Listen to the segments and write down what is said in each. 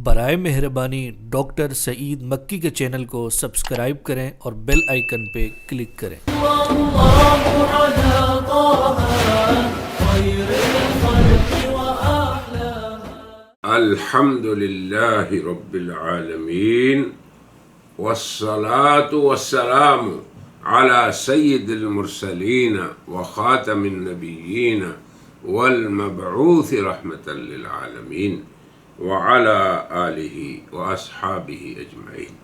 برائے مہربانی ڈاکٹر سعید مکی کے چینل کو سبسکرائب کریں اور بیل آئیکن پہ کلک کریں۔ الحمد للہ رب العالمین والصلاة والسلام على سید المرسلین وخاتم النبیین والمبعوث رحمة للعالمین وعلى آلہ واصحابہ اجمعین۔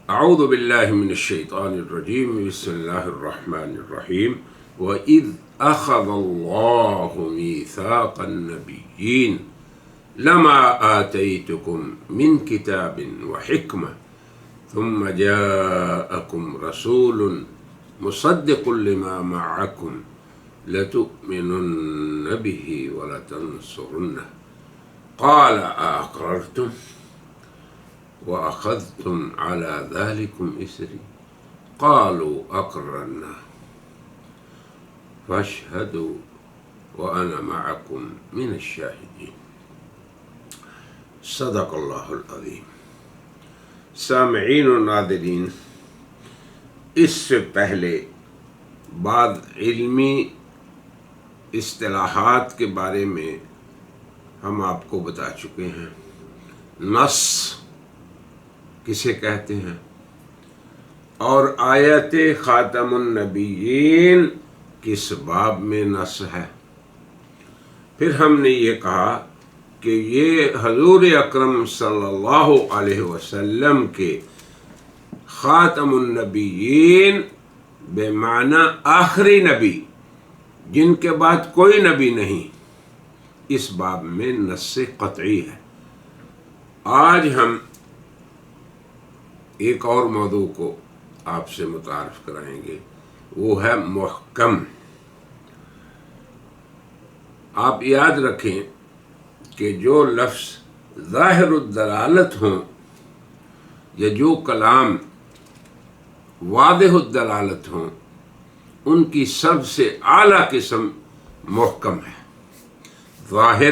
اعوذ باللہ من الشیطان الرجیم، بسم اللہ الرحمن الرحیم۔ وَإِذْ أَخَذَ اللَّهُ مِيثَاقَ النَّبِيِّينَ لَمَا آتَيْتُكُم مِّن كِتَابٍ وَحِكْمَةٍ ثُمَّ جَاءَكُمْ رَسُولٌ مُصَدِّقٌ لِّمَا مَعَكُمْ لَتُؤْمِنُنَّ بِهِ وَلَتَنصُرُنَّهُ قال أأقررتم وأخذتم على ذلكم إسري قالوا أقررنا فاشهدوا وأنا معكم من الشاهدين۔ صدق اللہ العظیم۔ سامعین و ناظرین، اس سے پہلے بعض علمی اصطلاحات کے بارے میں ہم آپ کو بتا چکے ہیں۔ نص کسے کہتے ہیں اور آیت خاتم النبیین کس باب میں نص ہے۔ پھر ہم نے یہ کہا کہ یہ حضور اکرم صلی اللہ علیہ وسلم کے خاتم النبیین بے معنی آخری نبی، جن کے بعد کوئی نبی نہیں، اس باب میں نص قطعی ہے۔ آج ہم ایک اور موضوع کو آپ سے متعارف کرائیں گے، وہ ہے محکم۔ آپ یاد رکھیں کہ جو لفظ ظاہر الدلالت ہوں یا جو کلام واضح الدلالت ہوں، ان کی سب سے اعلیٰ قسم محکم ہے۔ ظاہر،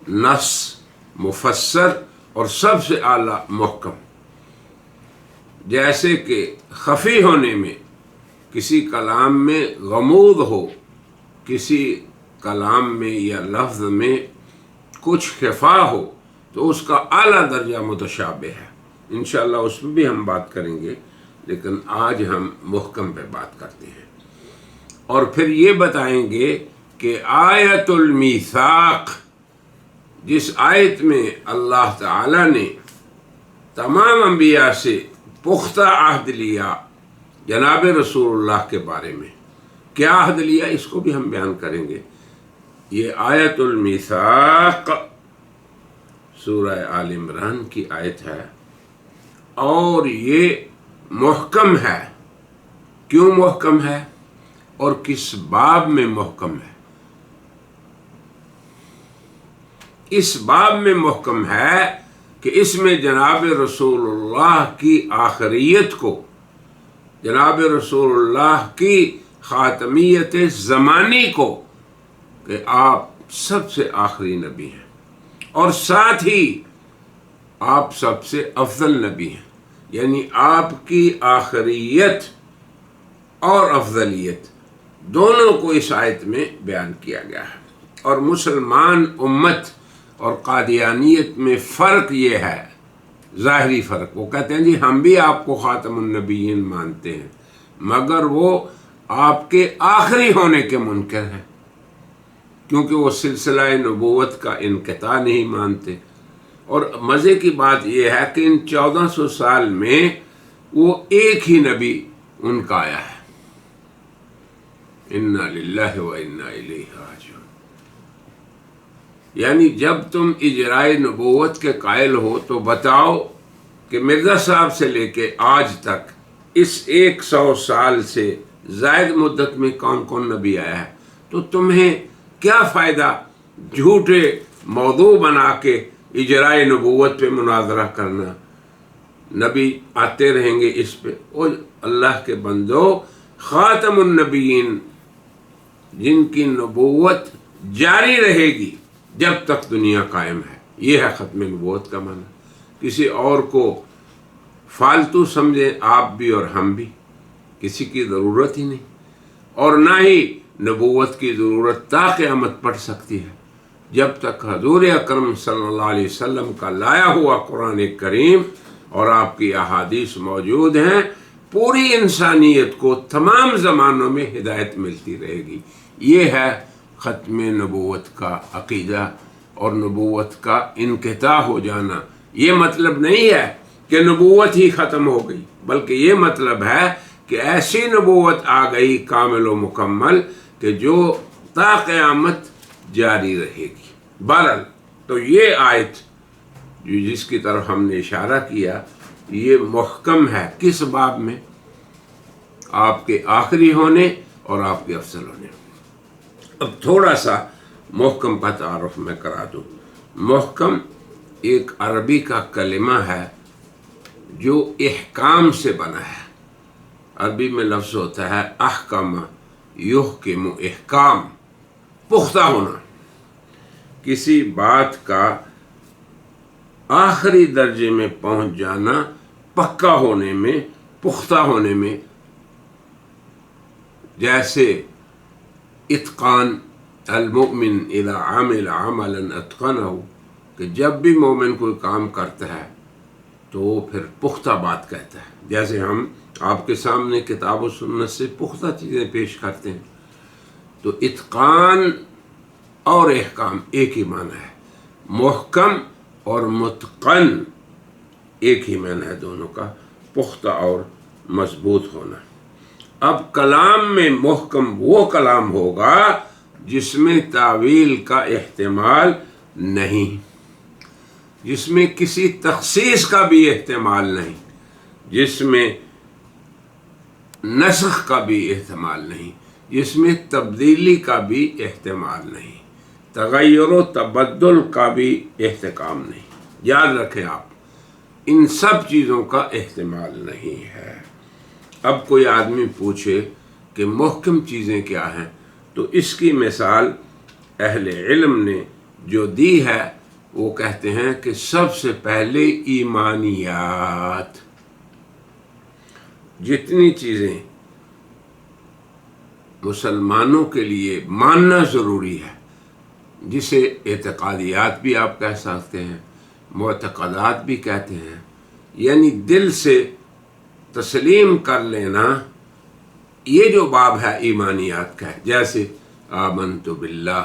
نص، مفسر اور سب سے اعلیٰ محکم۔ جیسے کہ خفی ہونے میں کسی کلام میں غموض ہو، کسی کلام میں یا لفظ میں کچھ خفا ہو تو اس کا اعلیٰ درجہ متشابہ ہے۔ انشاءاللہ اس میں بھی ہم بات کریں گے، لیکن آج ہم محکم پہ بات کرتے ہیں۔ اور پھر یہ بتائیں گے کہ آیت المیثاق، جس آیت میں اللہ تعالی نے تمام انبیاء سے پختہ عہد لیا جناب رسول اللہ کے بارے میں، کیا عہد لیا اس کو بھی ہم بیان کریں گے۔ یہ آیت المیثاق سورہ آل عمران کی آیت ہے، اور یہ محکم ہے۔ کیوں محکم ہے اور کس باب میں محکم ہے؟ اس باب میں محکم ہے کہ اس میں جناب رسول اللہ کی آخریت کو، جناب رسول اللہ کی خاتمیت زمانی کو، کہ آپ سب سے آخری نبی ہیں اور ساتھ ہی آپ سب سے افضل نبی ہیں، یعنی آپ کی آخریت اور افضلیت دونوں کو اس آیت میں بیان کیا گیا ہے۔ اور مسلمان امت اور قادیانیت میں فرق یہ ہے، ظاہری فرق، وہ کہتے ہیں جی ہم بھی آپ کو خاتم النبیین مانتے ہیں، مگر وہ آپ کے آخری ہونے کے منکر ہیں، کیونکہ وہ سلسلہ نبوت کا انقطاع نہیں مانتے۔ اور مزے کی بات یہ ہے کہ ان 1400 سال میں وہ ایک ہی نبی ان کا آیا ہے۔ انا للہ و انا الیہ راجعون۔ یعنی جب تم اجرائے نبوت کے قائل ہو تو بتاؤ کہ مرزا صاحب سے لے کے آج تک اس 100 سال سے زائد مدت میں کون کون نبی آیا ہے، تو تمہیں کیا فائدہ جھوٹے موضوع بنا کے اجرائے نبوت پہ مناظرہ کرنا؟ نبی آتے رہیں گے اس پہ۔ اور اللہ کے بندو، خاتم النبیین جن کی نبوت جاری رہے گی جب تک دنیا قائم ہے، یہ ہے ختم نبوت کا معنی. کسی اور کو فالتو سمجھیں آپ بھی اور ہم بھی، کسی کی ضرورت ہی نہیں، اور نہ ہی نبوت کی ضرورت تا قیامت پڑ سکتی ہے. جب تک حضور اکرم صلی اللہ علیہ وسلم کا لایا ہوا قرآن کریم اور آپ کی احادیث موجود ہیں، پوری انسانیت کو تمام زمانوں میں ہدایت ملتی رہے گی. یہ ہے ختم نبوت کا عقیدہ اور نبوت کا انقطاع ہو جانا. یہ مطلب نہیں ہے کہ نبوت ہی ختم ہو گئی، بلکہ یہ مطلب ہے کہ ایسی نبوت آ گئی کامل و مکمل کہ جو تا قیامت جاری رہے گی. بہرحال تو یہ آیت جس کی طرف ہم نے اشارہ کیا یہ محکم ہے. کس باب میں؟ آپ کے آخری ہونے اور آپ کے افضل ہونے. اب تھوڑا سا محکم کا تعارف میں کرا دوں. محکم ایک عربی کا کلمہ ہے جو احکام سے بنا ہے. عربی میں لفظ ہوتا ہے احکم یحکم، احکام، پختہ ہونا. کسی بات کا آخری درجے میں پہنچ جانا، پکا ہونے میں، پختہ ہونے میں. جیسے اتقان، المؤمن اذا عمل عملا اتقنہ، کہ جب بھی مومن کوئی کام کرتا ہے تو وہ پھر پختہ بات کہتا ہے. جیسے ہم آپ کے سامنے کتاب و سنت سے پختہ چیزیں پیش کرتے ہیں. تو اتقان اور احکام ایک ہی معنی ہے. محکم اور متقن ایک ہی معنی ہے دونوں کا، پختہ اور مضبوط ہونا. اب کلام میں محکم وہ کلام ہوگا جس میں تاویل کا احتمال نہیں، جس میں کسی تخصیص کا بھی احتمال نہیں، جس میں نسخ کا بھی احتمال نہیں، جس میں تبدیلی کا بھی احتمال نہیں، تغیر و تبدل کا بھی احتمال نہیں. یاد رکھیں آپ، ان سب چیزوں کا احتمال نہیں ہے. اب کوئی آدمی پوچھے کہ محکم چیزیں کیا ہیں، تو اس کی مثال اہل علم نے جو دی ہے وہ کہتے ہیں کہ سب سے پہلے ایمانیات. جتنی چیزیں مسلمانوں کے لیے ماننا ضروری ہے، جسے اعتقادیات بھی آپ کہہ سکتے ہیں، معتقدات بھی کہتے ہیں، یعنی دل سے تسلیم کر لینا، یہ جو باب ہے ایمانیات کا ہے. جیسے آمنت باللہ،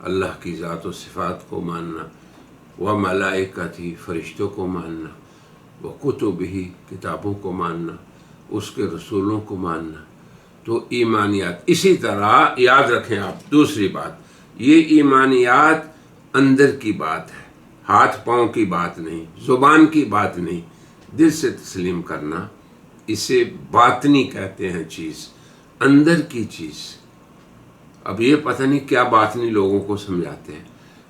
اللہ کی ذات و صفات کو ماننا، و ملائکتی، فرشتوں کو ماننا، و کتبہ، کتابوں کو ماننا، اس کے رسولوں کو ماننا. تو ایمانیات. اسی طرح یاد رکھیں آپ دوسری بات، یہ ایمانیات اندر کی بات ہے، ہاتھ پاؤں کی بات نہیں، زبان کی بات نہیں، دل سے تسلیم کرنا. اسے باطنی کہتے ہیں، چیز اندر کی چیز. اب یہ پتہ نہیں کیا باطنی لوگوں کو سمجھاتے ہیں.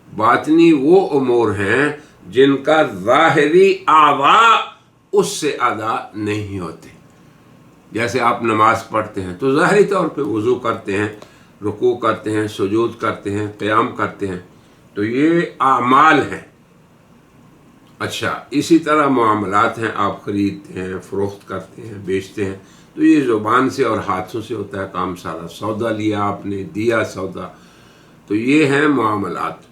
باطنی وہ امور ہیں جن کا ظاہری اعضاء اس سے ادا نہیں ہوتے. جیسے آپ نماز پڑھتے ہیں تو ظاہری طور پہ وضو کرتے ہیں، رکوع کرتے ہیں، سجود کرتے ہیں، قیام کرتے ہیں، تو یہ اعمال ہیں. اچھا، اسی طرح معاملات ہیں، آپ خریدتے ہیں، فروخت کرتے ہیں، بیچتے ہیں، تو یہ زبان سے اور ہاتھوں سے ہوتا ہے کام سارا. سودا لیا آپ نے، دیا سودا، تو یہ ہیں معاملات.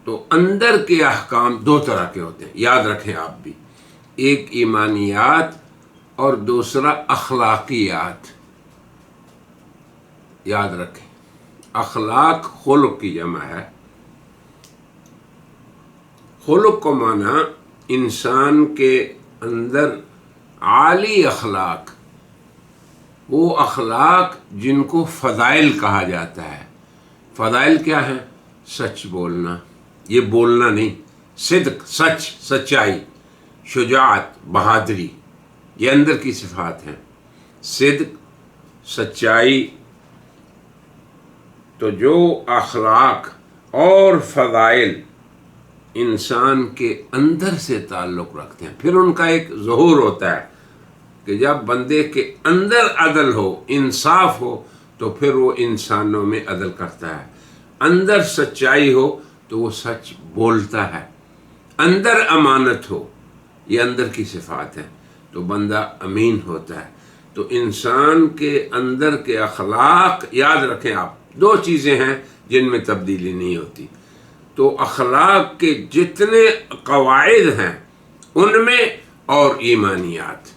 تو اندر کے احکام دو طرح کے ہوتے ہیں، یاد رکھیں آپ بھی، ایک ایمانیات اور دوسرا اخلاقیات. یاد رکھیں، اخلاق خلق کی جمع ہے. خلق کو مانا انسان کے اندر عالی اخلاق، وہ اخلاق جن کو فضائل کہا جاتا ہے. فضائل کیا ہے؟ سچ بولنا، یہ بولنا نہیں، صدق، سچ، سچائی، شجاعت، بہادری، یہ اندر کی صفات ہیں. صدق، سچائی. تو جو اخلاق اور فضائل انسان کے اندر سے تعلق رکھتے ہیں، پھر ان کا ایک ظہور ہوتا ہے کہ جب بندے کے اندر عدل ہو، انصاف ہو، تو پھر وہ انسانوں میں عدل کرتا ہے. اندر سچائی ہو تو وہ سچ بولتا ہے. اندر امانت ہو، یہ اندر کی صفات ہے، تو بندہ امین ہوتا ہے. تو انسان کے اندر کے اخلاق، یاد رکھیں آپ، دو چیزیں ہیں جن میں تبدیلی نہیں ہوتی. تو اخلاق کے جتنے قواعد ہیں ان میں اور ایمانیات،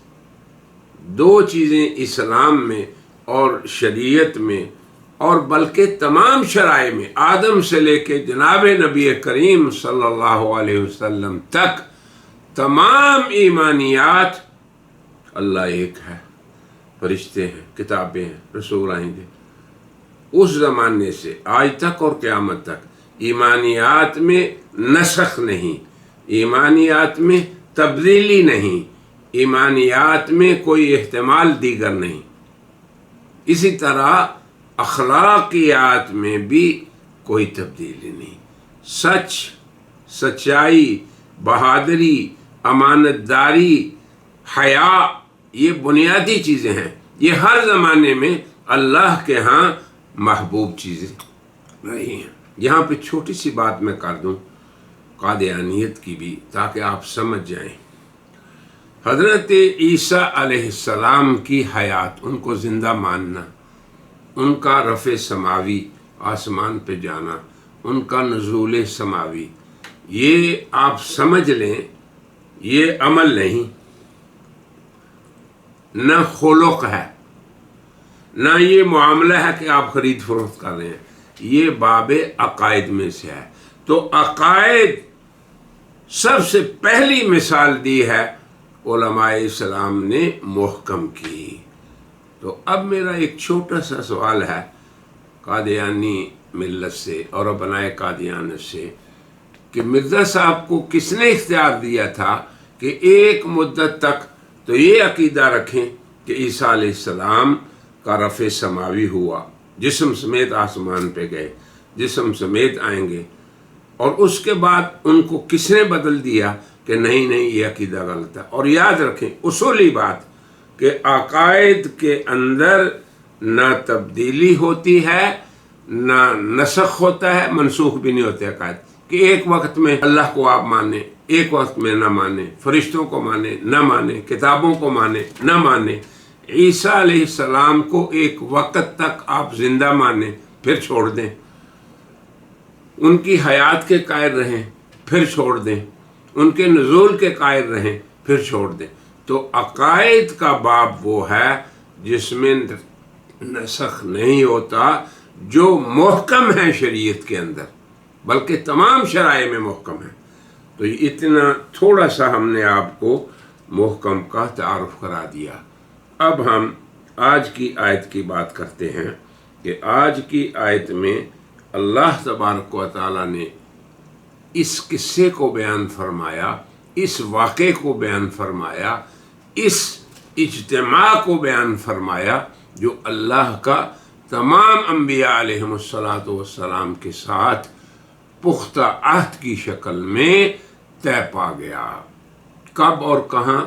دو چیزیں اسلام میں اور شریعت میں اور بلکہ تمام شرائع میں، آدم سے لے کے جناب نبی کریم صلی اللہ علیہ وسلم تک تمام ایمانیات. اللہ ایک ہے، فرشتے ہیں، کتابیں ہیں، رسول آئیں گے. اس زمانے سے آج تک اور قیامت تک ایمانیات میں نسخ نہیں، ایمانیات میں تبدیلی نہیں، ایمانیات میں کوئی احتمال دیگر نہیں. اسی طرح اخلاقیات میں بھی کوئی تبدیلی نہیں. سچ، سچائی، بہادری، امانت داری، حیا، یہ بنیادی چیزیں ہیں. یہ ہر زمانے میں اللہ کے ہاں محبوب چیزیں رہی ہیں. یہاں پہ چھوٹی سی بات میں کر دوں قادیانیت کی بھی، تاکہ آپ سمجھ جائیں. حضرت عیسیٰ علیہ السلام کی حیات، ان کو زندہ ماننا، ان کا رفع سماوی، آسمان پہ جانا، ان کا نزول سماوی، یہ آپ سمجھ لیں یہ عمل نہیں، نہ خلق ہے، نہ یہ معاملہ ہے کہ آپ خرید فروخت کر رہے ہیں، یہ باب عقائد میں سے ہے. تو عقائد سب سے پہلی مثال دی ہے علماء اسلام نے محکم کی. تو اب میرا ایک چھوٹا سا سوال ہے قادیانی ملت سے اور ابنائے قادیانت سے، کہ مرزا صاحب کو کس نے اختیار دیا تھا کہ ایک مدت تک تو یہ عقیدہ رکھیں کہ عیسیٰ علیہ السلام کا رفع سماوی ہوا، جسم سمیت آسمان پہ گئے، جسم سمیت آئیں گے، اور اس کے بعد ان کو کس نے بدل دیا کہ نہیں یہ عقیدہ غلط ہے. اور یاد رکھیں اصولی بات کہ عقائد کے اندر نہ تبدیلی ہوتی ہے، نہ نسخ ہوتا ہے، منسوخ بھی نہیں ہوتے عقائد. کہ ایک وقت میں اللہ کو آپ مانیں، ایک وقت میں نہ مانیں، فرشتوں کو مانیں نہ مانیں، کتابوں کو مانیں نہ مانیں. عیسیٰ علیہ السلام کو ایک وقت تک آپ زندہ مانیں پھر چھوڑ دیں، ان کی حیات کے قائل رہیں پھر چھوڑ دیں، ان کے نزول کے قائل رہیں پھر چھوڑ دیں. تو عقائد کا باب وہ ہے جس میں نسخ نہیں ہوتا، جو محکم ہے شریعت کے اندر، بلکہ تمام شرائع میں محکم ہے. تو اتنا تھوڑا سا ہم نے آپ کو محکم کا تعارف کرا دیا. اب ہم آج کی آیت کی بات کرتے ہیں کہ آج کی آیت میں اللہ تبارک و تعالیٰ نے اس قصے کو بیان فرمایا، اس واقعے کو بیان فرمایا، اس اجتماع کو بیان فرمایا جو اللہ کا تمام انبیاء علیہم الصلاۃ والسلام کے ساتھ پختہ عہد کی شکل میں طے پا گیا. کب اور کہاں؟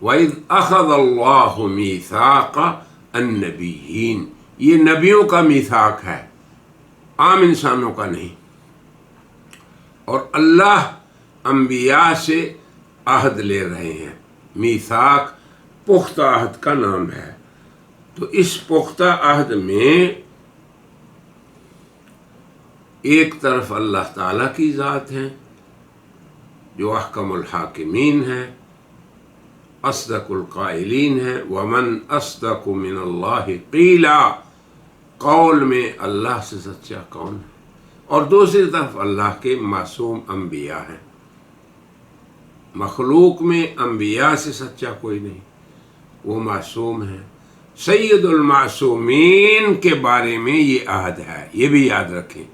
وَإِذْ أَخَذَ اللَّهُ مِيثَاقَ النَّبِيِّينَ، یہ نبیوں کا میثاق ہے، عام انسانوں کا نہیں. اور اللہ انبیاء سے عہد لے رہے ہیں. میثاق پختہ عہد کا نام ہے. تو اس پختہ عہد میں ایک طرف اللہ تعالیٰ کی ذات ہے جو احکم الحاکمین ہے، اصدق القائلین ہے، ومن اصدق من اللہ قیلا، قول میں اللہ سے سچا کون ہے. اور دوسری طرف اللہ کے معصوم انبیاء ہیں. مخلوق میں انبیاء سے سچا کوئی نہیں، وہ معصوم ہیں. سید المعصومین کے بارے میں یہ عہد ہے، یہ بھی یاد رکھیں.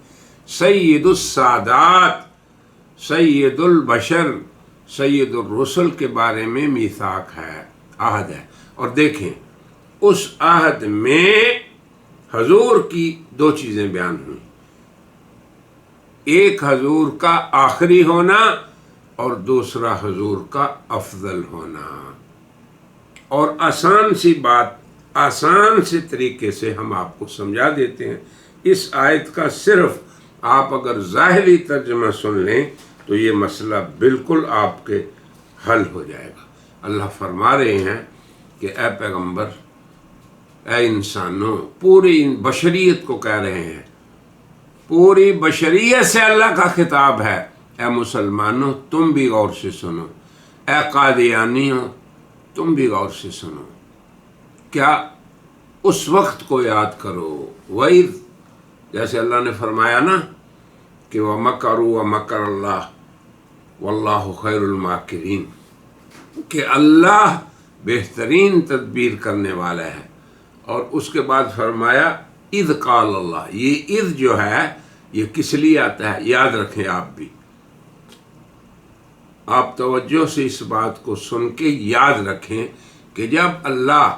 سید السادات، سید البشر، سید الرسل کے بارے میں میثاق ہے، عہد ہے. اور دیکھیں اس عہد میں حضور کی دو چیزیں بیان ہوئیں، ایک حضور کا آخری ہونا اور دوسرا حضور کا افضل ہونا. اور آسان سی بات، آسان سے طریقے سے ہم آپ کو سمجھا دیتے ہیں. اس آیت کا صرف آپ اگر ظاہری ترجمہ سن لیں تو یہ مسئلہ بالکل آپ کے حل ہو جائے گا۔ اللہ فرما رہے ہیں کہ اے پیغمبر، اے انسانوں، پوری بشریت کو کہہ رہے ہیں، پوری بشریت سے اللہ کا خطاب ہے، اے مسلمانوں تم بھی غور سے سنو، اے قادیانیوں تم بھی غور سے سنو۔ کیا اس وقت کو یاد کرو، وَإِذْ، جیسے اللہ نے فرمایا نا کہ وَمَكَرُوا وَمَكَرَ اللَّهُ وَاللَّهُ خَيْرُ الْمَاكِرِينَ، کہ اللہ بہترین تدبیر کرنے والا ہے، اور اس کے بعد فرمایا اذ قال اللہ۔ یہ اذ جو ہے یہ کس لیے آتا ہے، یاد رکھیں آپ بھی، آپ توجہ سے اس بات کو سن کے یاد رکھیں کہ جب اللہ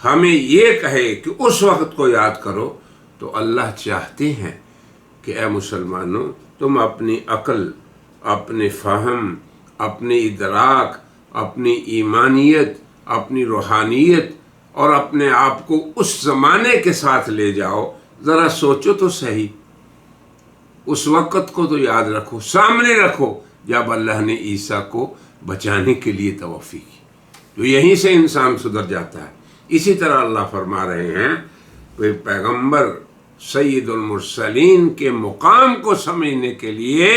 ہمیں یہ کہے کہ اس وقت کو یاد کرو تو اللہ چاہتے ہیں کہ اے مسلمانوں تم اپنی عقل، اپنے فہم، اپنے ادراک، اپنی ایمانیت، اپنی روحانیت اور اپنے آپ کو اس زمانے کے ساتھ لے جاؤ۔ ذرا سوچو تو صحیح، اس وقت کو تو یاد رکھو، سامنے رکھو جب اللہ نے عیسیٰ کو بچانے کے لیے توفیق کی، تو یہیں سے انسان سدھر جاتا ہے۔ اسی طرح اللہ فرما رہے ہیں کہ پیغمبر سید المرسلین کے مقام کو سمجھنے کے لیے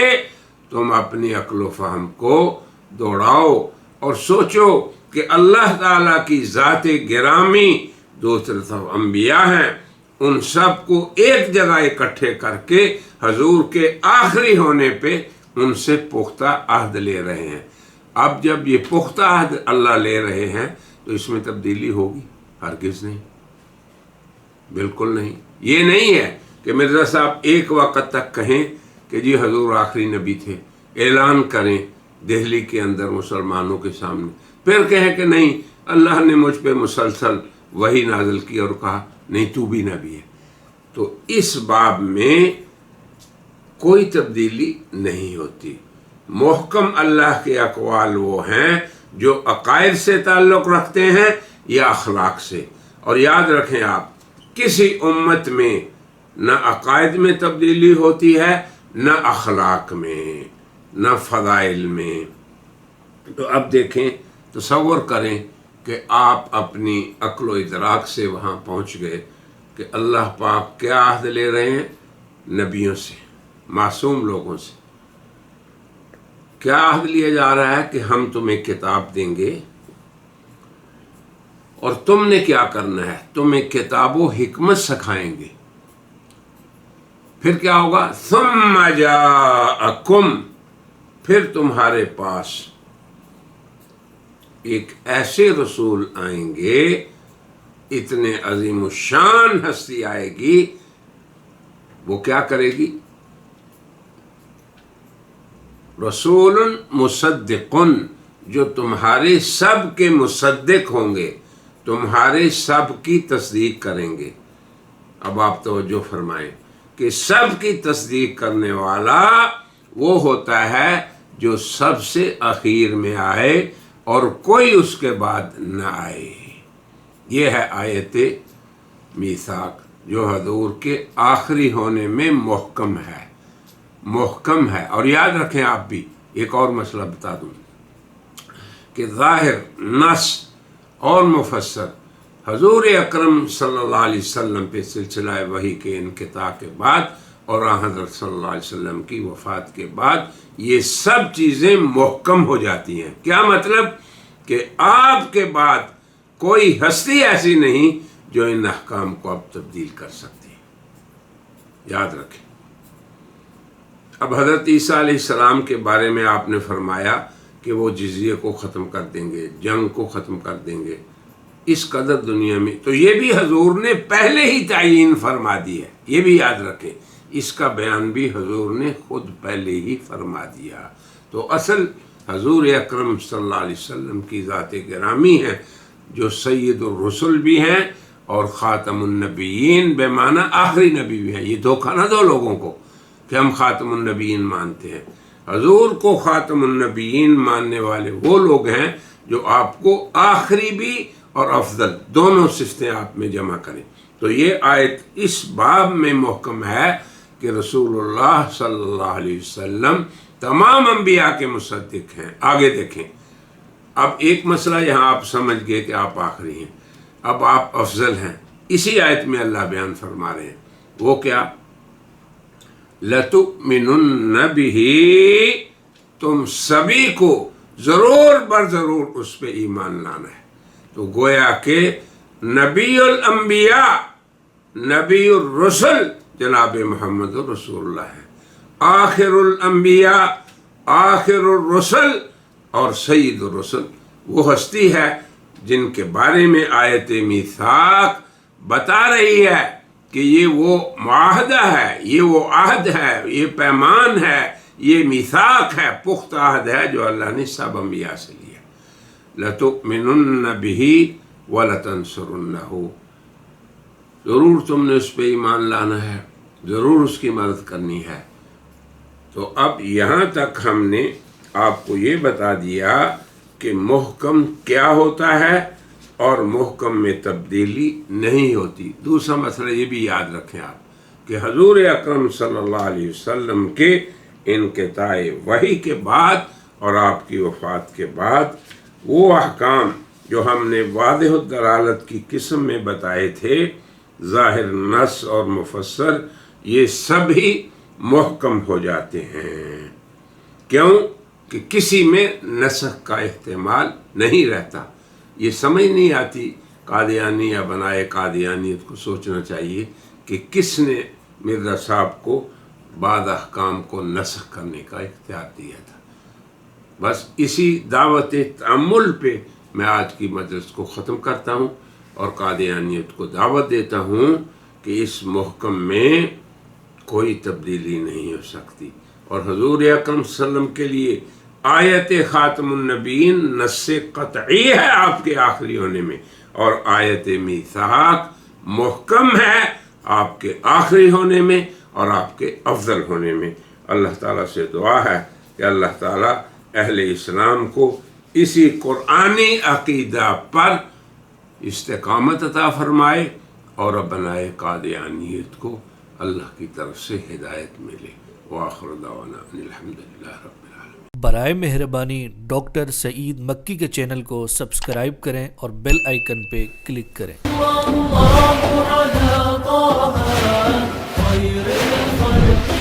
تم اپنی عقل و فہم کو دوڑاؤ اور سوچو کہ اللہ تعالیٰ کی ذات گرامی، دوسری طرف انبیاء ہیں، ان سب کو ایک جگہ اکٹھے کر کے حضور کے آخری ہونے پہ ان سے پختہ عہد لے رہے ہیں۔ اب جب یہ پختہ عہد اللہ لے رہے ہیں تو اس میں تبدیلی ہوگی؟ ہرگز نہیں، بالکل نہیں۔ یہ نہیں ہے کہ مرزا صاحب ایک وقت تک کہیں کہ جی حضور آخری نبی تھے، اعلان کریں دہلی کے اندر مسلمانوں کے سامنے، پھر کہیں کہ نہیں اللہ نے مجھ پہ مسلسل وحی نازل کی اور کہا نہیں تو بھی نبی ہے۔ تو اس باب میں کوئی تبدیلی نہیں ہوتی۔ محکم اللہ کے اقوال وہ ہیں جو عقائد سے تعلق رکھتے ہیں یا اخلاق سے۔ اور یاد رکھیں آپ، کسی امت میں نہ عقائد میں تبدیلی ہوتی ہے، نہ اخلاق میں، نہ فضائل میں۔ تو اب دیکھیں، تصور کریں کہ آپ اپنی عقل و ادراک سے وہاں پہنچ گئے کہ اللہ پاک کیا عہد لے رہے ہیں؟ نبیوں سے، معصوم لوگوں سے۔ کیا عہد لیا جا رہا ہے کہ ہم تمہیں کتاب دیں گے اور تم نے کیا کرنا ہے، تمہیں کتاب و حکمت سکھائیں گے۔ پھر کیا ہوگا؟ ثم جاءکم، پھر تمہارے پاس ایک ایسے رسول آئیں گے، اتنے عظیم الشان ہستی آئے گی، وہ کیا کرے گی؟ رسول مصدق، جو تمہارے سب کے مصدق ہوں گے، تمہارے سب کی تصدیق کریں گے۔ اب آپ توجہ فرمائیں کہ سب کی تصدیق کرنے والا وہ ہوتا ہے جو سب سے اخیر میں آئے اور کوئی اس کے بعد نہ آئے۔ یہ ہے آیت میثاق جو حضور کے آخری ہونے میں محکم ہے، محکم ہے۔ اور یاد رکھیں آپ بھی، ایک اور مسئلہ بتا دوں کہ ظاہر، نص اور مفسر حضور اکرم صلی اللہ علیہ وسلم پہ سلسلہ وحی کے انقطاع کے بعد اور حضرت صلی اللہ علیہ وسلم کی وفات کے بعد یہ سب چیزیں محکم ہو جاتی ہیں۔ کیا مطلب؟ کہ آپ کے بعد کوئی ہستی ایسی نہیں جو ان احکام کو اب تبدیل کر سکتی ہے۔ یاد رکھیں۔ اب حضرت عیسیٰ علیہ السلام کے بارے میں آپ نے فرمایا کہ وہ جزیے کو ختم کر دیں گے، جنگ کو ختم کر دیں گے، اس قدر دنیا میں، تو یہ بھی حضور نے پہلے ہی تعیین فرما دی ہے، یہ بھی یاد رکھیں، اس کا بیان بھی حضور نے خود پہلے ہی فرما دیا۔ تو اصل حضور اکرم صلی اللہ علیہ وسلم کی ذات گرامی ہے جو سید الرسل بھی ہیں اور خاتم النبیین بے معنی آخری نبی بھی ہیں۔ یہ دھوکہ نہ دو لوگوں کو کہ ہم خاتم النبیین مانتے ہیں۔ حضور کو خاتم النبیین ماننے والے وہ لوگ ہیں جو آپ کو آخری بھی اور افضل دونوں صفتیں آپ میں جمع کریں۔ تو یہ آیت اس باب میں محکم ہے کہ رسول اللہ صلی اللہ علیہ وسلم تمام انبیاء کے مصدق ہیں۔ آگے دیکھیں، اب ایک مسئلہ یہاں آپ سمجھ گئے کہ آپ آخری ہیں، اب آپ افضل ہیں۔ اسی آیت میں اللہ بیان فرما رہے ہیں، وہ کیا؟ لَتُؤْمِنُنَّ بِهِ، تم سبھی کو ضرور بر ضرور اس پہ ایمان لانا ہے۔ تو گویا کہ نبی الانبیاء، نبی الرسل جناب محمد رسول اللہ ہے، آخر الانبیاء، آخر الرسل اور سید الرسل وہ ہستی ہے جن کے بارے میں آیت میثاق بتا رہی ہے کہ یہ وہ معاہدہ ہے، یہ وہ عہد ہے، یہ پیمان ہے، یہ میثاق ہے، پختہ عہد ہے جو اللہ نے سب انبیاء سے لیا۔ لَتُؤْمِنُنَّ بِهِ وَلَتَنْصُرُنَّهُ، ضرور تم نے اس پہ ایمان لانا ہے، ضرور اس کی مدد کرنی ہے۔ تو اب یہاں تک ہم نے آپ کو یہ بتا دیا کہ محکم کیا ہوتا ہے اور محکم میں تبدیلی نہیں ہوتی۔ دوسرا مسئلہ یہ بھی یاد رکھیں آپ کہ حضور اکرم صلی اللہ علیہ وسلم کے انقطاع وحی کے بعد اور آپ کی وفات کے بعد وہ احکام جو ہم نے واضح الدلالت کی قسم میں بتائے تھے، ظاہر، نص اور مفسر، یہ سب ہی محکم ہو جاتے ہیں۔ کیوں؟ کہ کسی میں نسخ کا احتمال نہیں رہتا۔ یہ سمجھ نہیں آتی، قادیانی یا بنائے قادیانیت کو سوچنا چاہیے کہ کس نے مرزا صاحب کو بعض احکام کو نسخ کرنے کا اختیار دیا تھا۔ بس اسی دعوت تأمل پہ میں آج کی مجلس کو ختم کرتا ہوں اور قادیانیت کو دعوت دیتا ہوں کہ اس محکم میں کوئی تبدیلی نہیں ہو سکتی، اور حضور اکرم صلی اللہ علیہ وسلم کے لیے آیت خاتم النبیین نص قطعی ہے آپ کے آخری ہونے میں، اور آیت میثاق محکم ہے آپ کے آخری ہونے میں اور آپ کے افضل ہونے میں۔ اللہ تعالیٰ سے دعا ہے کہ اللہ تعالیٰ اہل اسلام کو اسی قرآنی عقیدہ پر استقامت عطا فرمائے اور بنائے قادیانیت کو اللہ کی طرف سے ہدایت ملے۔ وآخر دعوانا ان الحمدللہ رب العالمین۔ برائے مہربانی ڈاکٹر سعید مکی کے چینل کو سبسکرائب کریں اور بیل آئیکن پہ کلک کریں۔ الله على طه خير الخلق